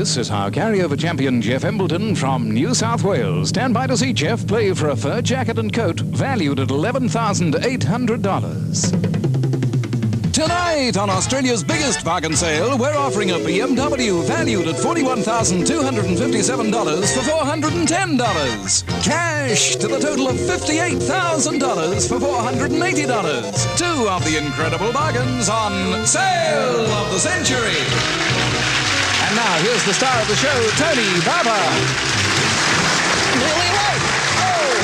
This is our carryover champion Geoff Embleton from New South Wales. Stand by to see Geoff play for a fur jacket and coat valued at $11,800. Tonight on Australia's biggest bargain sale, we're offering a BMW valued at $41,257 for $410. Cash to the total of $58,000 for $480. Two of the incredible bargains on Sale of the Century. And now, here's the star of the show, Tony Barber. Really late. Oh!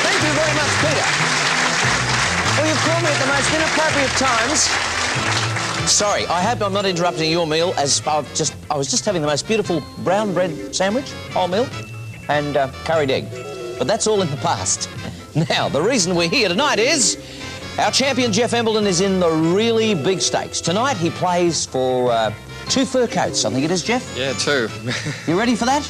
Thank you very much, Peter. Well, you've called me at the most inappropriate times. Sorry, I hope I'm not interrupting your meal, as I was just having the most beautiful brown bread sandwich, wholemeal, and curried egg. But that's all in the past. Now, the reason we're here tonight is our champion Geoff Embleton is in the really big stakes. Tonight he plays for 2 fur coats, I think it is, Geoff? Yeah, 2. You ready for that?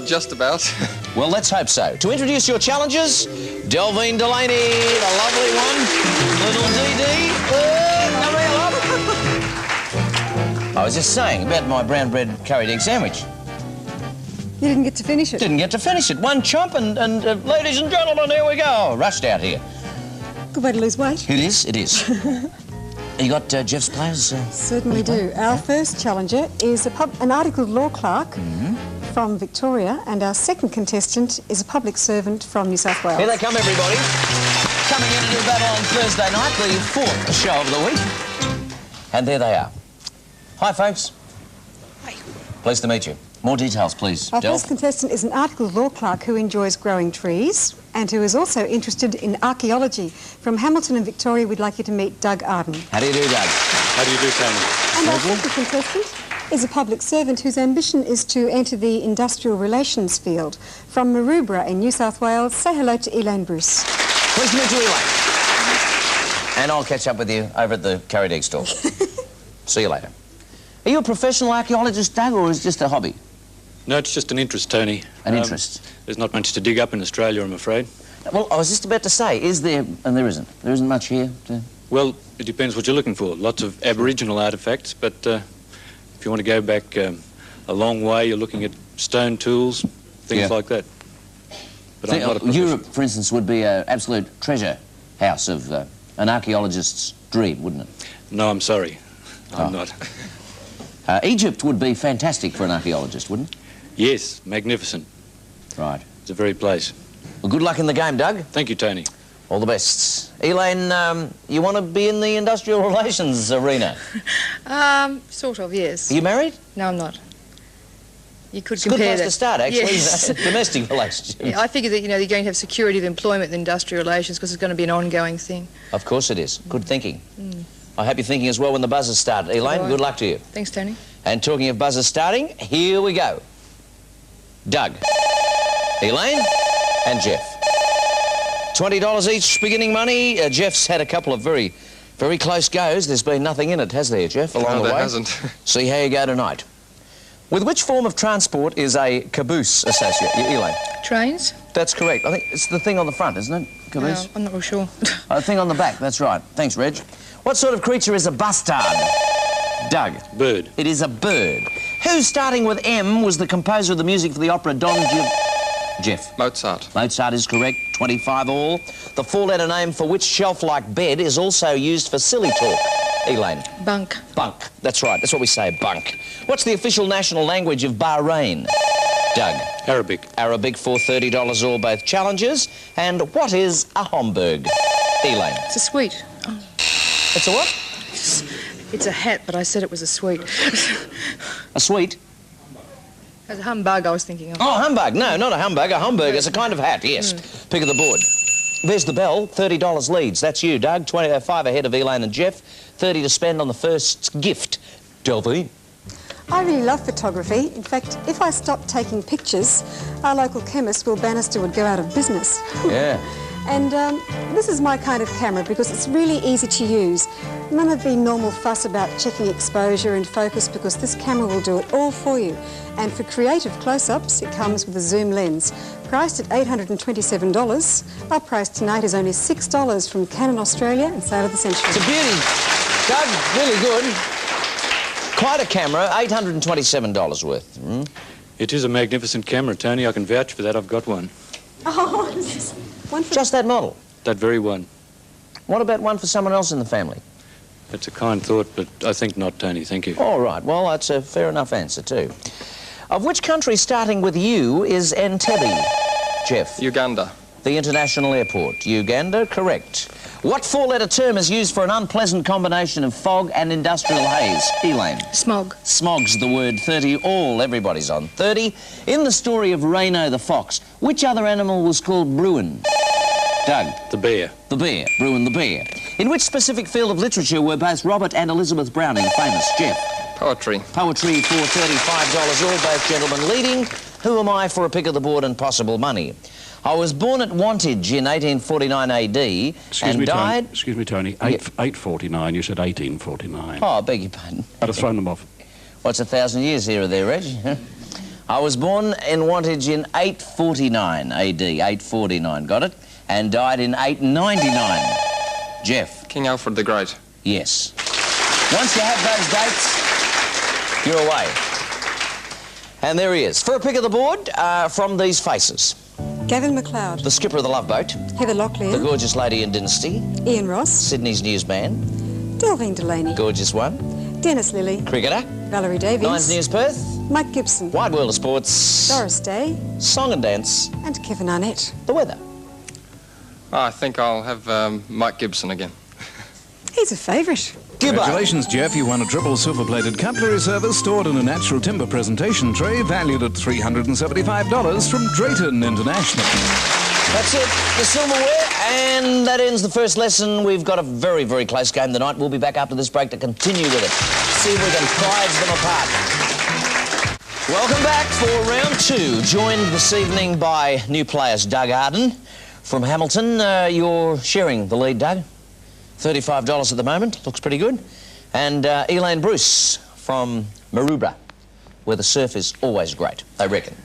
Just about. Well, let's hope so. To introduce your challengers, Delvene Delany, the lovely one, little DD, I was just saying about my brown bread curried egg sandwich. You didn't get to finish it? Didn't get to finish it. One chomp and ladies and gentlemen, here we go. Rushed out here. Good way to lose weight. It is, it is. You got Geoff's players? Certainly do. Our first challenger is an articled law clerk from Victoria, and our second contestant is a public servant from New South Wales. Here they come, everybody. Coming in to do battle on Thursday night, the 4th show of the week. And there they are. Hi, folks. Hi. Pleased to meet you. More details, please. Our first contestant is an articled law clerk who enjoys growing trees and who is also interested in archaeology. From Hamilton in Victoria, we'd like you to meet Doug Arden. How do you do, Doug? How do you do, Tony? And our second contestant is a public servant whose ambition is to enter the industrial relations field. From Maroubra in New South Wales, say hello to Elaine Bruce. Pleased to meet you, Elaine. And I'll catch up with you over at the curried egg store. See you later. Are you a professional archaeologist, Doug, or is it just a hobby? No, it's just an interest, Tony. An interest? There's not much to dig up in Australia, I'm afraid. Well, I was just about to say, is there... And there isn't. There isn't much here to... Well, it depends what you're looking for. Lots of Aboriginal artefacts, but if you want to go back a long way, you're looking at stone tools, things like that. But I'm not a professional. Europe, for instance, would be an absolute treasure house of an archaeologist's dream, wouldn't it? No, I'm sorry. I'm not. Egypt would be fantastic for an archaeologist, wouldn't it? Yes, magnificent. Right. It's a very place. Well, good luck in the game, Doug. Thank you, Tony. All the best. Elaine, you want to be in the industrial relations arena? Sort of, yes. Are you married? No, I'm not. You could It's a compare good place that. to start, actually. Yes. Domestic relationships. Yeah, I figure that, you're going to have security of employment in industrial relations because it's going to be an ongoing thing. Of course it is. Good thinking. I hope you're thinking as well when the buzzers start. Elaine, good luck to you. Thanks, Tony. And talking of buzzers starting, here we go. Doug, Elaine and Geoff. $20 each beginning money. Geoff's had a couple of very, very close goes. There's been nothing in it, has there, Geoff, along the way? No, there hasn't. See how you go tonight. With which form of transport is a caboose associated, Elaine? Trains? That's correct. I think it's the thing on the front, isn't it? Caboose? No, I'm not real sure. The thing on the back, that's right. Thanks, Reg. What sort of creature is a bustard? Doug. Bird. It is a bird. Who, starting with M, was the composer of the music for the opera Don Geoff? Mozart. Mozart is correct. 25 all. The 4-letter name for which shelf-like bed is also used for silly talk? Elaine. Bunk. Bunk. That's right. That's what we say, bunk. What's the official national language of Bahrain? Doug. Arabic. Arabic for $30 all, both challengers. And what is a Homburg? Elaine. It's a sweet. Oh. It's a what? It's a hat, but I said it was a sweet. A sweet? It's a humbug I was thinking of. Oh, humbug. No, not a humbug. A Homburg is a kind of hat, yes. Pick of the board. There's the bell. $30 leads. That's you, Doug. 25 ahead of Elaine and Geoff. 30 to spend on the first gift. Delvene. I really love photography. In fact, if I stopped taking pictures, our local chemist, Will Bannister, would go out of business. Yeah. And this is my kind of camera because it's really easy to use. None of the normal fuss about checking exposure and focus because this camera will do it all for you. And for creative close-ups, it comes with a zoom lens. Priced at $827, our price tonight is only $6 from Canon Australia and Sale of the Century. It's a beauty. Doug, really good. Quite a camera, $827 worth. Mm. It is a magnificent camera, Tony. I can vouch for that. I've got one. Oh, one for... Just that model? That very one. What about one for someone else in the family? That's a kind thought, but I think not, Tony. Thank you. All right, well, that's a fair enough answer, too. Of which country starting with U is Entebbe, Geoff? Uganda. The international airport. Uganda, correct. What four-letter term is used for an unpleasant combination of fog and industrial haze? Elaine. Smog. Smog's the word. 30 all. Everybody's on 30. In the story of Reno the fox, which other animal was called Bruin? Doug. The bear. The bear. Bruin the bear. In which specific field of literature were both Robert and Elizabeth Browning famous? Geoff. Poetry. Poetry for $35 all. Both gentlemen leading. Who am I for a pick of the board and possible money? I was born at Wantage in 1849 AD and died... Excuse me, Tony. 849. You said 1849. Oh, I beg your pardon. I'd have thrown them off. What's 1,000 years here or there, Reg? I was born in Wantage in 849 AD, 849, got it? And died in 899. Geoff. King Alfred the Great. Yes. Once you have those dates, you're away. And there he is. For a pick of the board from these faces. Gavin McLeod. The skipper of the Love Boat. Heather Locklear. The gorgeous lady in Dynasty. Ian Ross. Sydney's newsman. Delvene Delany. Gorgeous one. Dennis Lilly. Cricketer. Valerie Davies. Nines News Perth. Mike Gibson. Wide World of Sports. Doris Day. Song and Dance. And Kevin Arnett. The weather. I think I'll have Mike Gibson again. He's a favourite. Congratulations, Geoff. You won a triple silver-plated cutlery service stored in a natural timber presentation tray valued at $375 from Drayton International. That's it, the silverware, and that ends the first lesson. We've got a very, very close game tonight. We'll be back after this break to continue with it. See if we can prize them apart. Welcome back for round two. Joined this evening by new players Doug Arden from Hamilton. You're sharing the lead, Doug. $35 at the moment, looks pretty good. And Elaine Bruce from Maroubra, where the surf is always great, they reckon.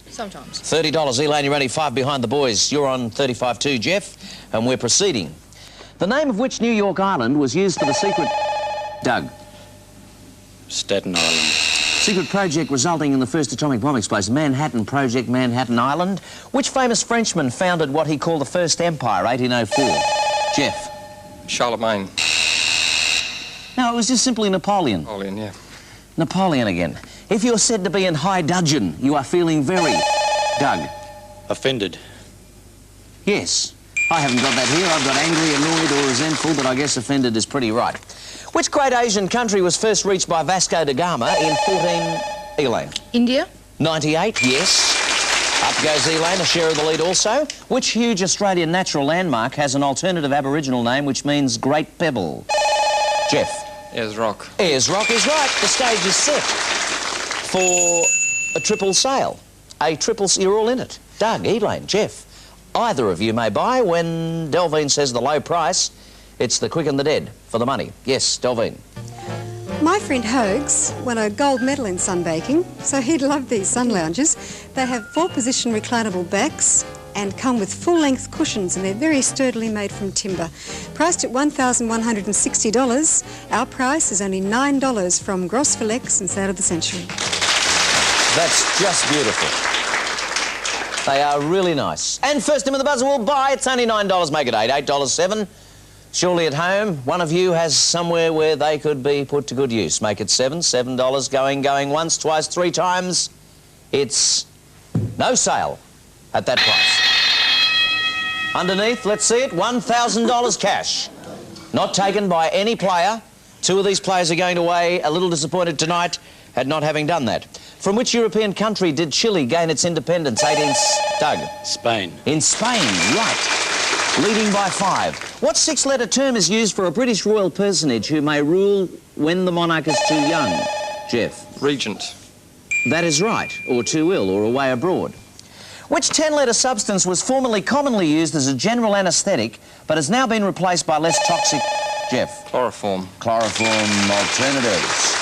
Sometimes. $30, Elaine, you're only 5 behind the boys. You're on 35 too, Geoff, and we're proceeding. The name of which New York island was used for the secret... Doug. Staten Island. Secret project resulting in the first atomic bomb explosion. Manhattan Project, Manhattan Island. Which famous Frenchman founded what he called the First Empire, 1804? Geoff. Charlemagne. No, it was just simply Napoleon. Napoleon, yeah. Napoleon again. If you're said to be in high dudgeon, you are feeling very... Doug. Offended. Yes. I haven't got that here. I've got angry, annoyed or resentful, but I guess offended is pretty right. Which great Asian country was first reached by Vasco da Gama in 14... Elaine. India. 98, yes. Up goes Elaine, a share of the lead also. Which huge Australian natural landmark has an alternative Aboriginal name which means Great Pebble? Geoff. Ayers Rock. Ayers Rock is right. The stage is set for a triple sale. A triple... You're all in it. Doug, Elaine, Geoff. Either of you may buy. When Delvene says the low price, it's the quick and the dead for the money. Yes, Delvene. My friend Hoax won a gold medal in sunbaking, so he'd love these sun lounges. They have 4-position reclinable backs and come with full-length cushions, and they're very sturdily made from timber. Priced at $1,160, our price is only $9 from Gross Flex and Sale of the Century. That's just beautiful. They are really nice. And first in with the buzzer will buy. It's only $9, make it $8, $8.07. Surely at home, one of you has somewhere where they could be put to good use. Make it $7 going once, twice, 3 times. It's no sale at that price. Underneath, let's see it, $1,000 cash. Not taken by any player. 2 of these players are going away a little disappointed tonight at not having done that. From which European country did Chile gain its independence? Doug. Spain. In Spain, right. Leading by 5. What 6-letter term is used for a British royal personage who may rule when the monarch is too young? Geoff. Regent. That is right, or too ill, or away abroad. Which 10-letter substance was formerly commonly used as a general anaesthetic, but has now been replaced by less toxic... Geoff. Chloroform. Chloroform alternatives.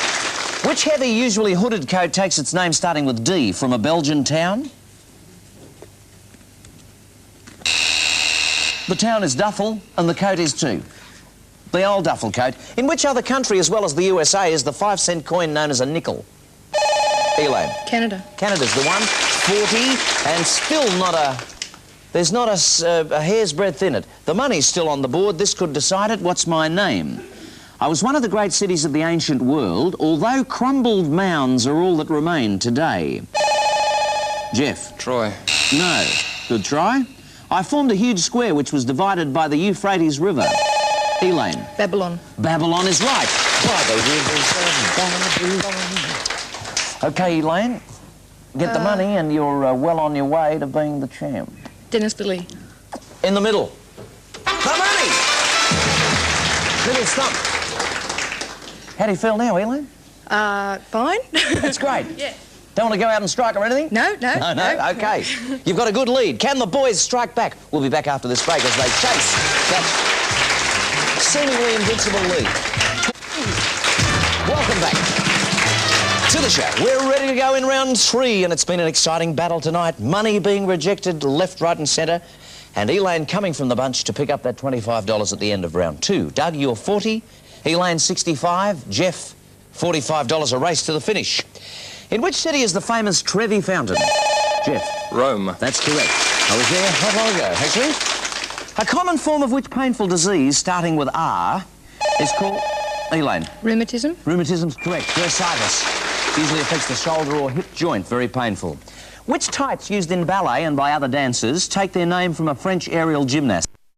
Which heavy, usually hooded coat takes its name starting with D from a Belgian town? The town is Duffel, and the coat is too. The old duffel coat. In which other country, as well as the USA, is the 5-cent coin known as a nickel? Elaine. Canada. Canada's the one. 40, and still not a... There's not a hair's breadth in it. The money's still on the board. This could decide it. What's my name? I was one of the great cities of the ancient world, although crumbled mounds are all that remain today. Jeff. Troy. No. Good try. I formed a huge square which was divided by the Euphrates River. Elaine. Babylon. Babylon is right. By the rivers of Babylon. OK, Elaine. Get the money and you're well on your way to being the champ. Dennis Billy. In the middle. The money! Little stump. How do you feel now, Elaine? Fine. That's great. Yeah. Don't want to go out and strike or anything? No. No, OK. You've got a good lead. Can the boys strike back? We'll be back after this break as they chase that seemingly invincible lead. Welcome back to the show. We're ready to go in round 3, and it's been an exciting battle tonight. Money being rejected left, right and centre, and Elaine coming from the bunch to pick up that $25 at the end of round 2. Doug, you're 40, Elaine 65, Jeff $45, a race to the finish. In which city is the famous Trevi Fountain? Jeff. Rome. That's correct. I was there not long ago, actually. A common form of which painful disease, starting with R, is called... Elaine. Rheumatism. Rheumatism's correct. Bursitis. Usually affects the shoulder or hip joint. Very painful. Which tights used in ballet and by other dancers take their name from a French aerial gymnast?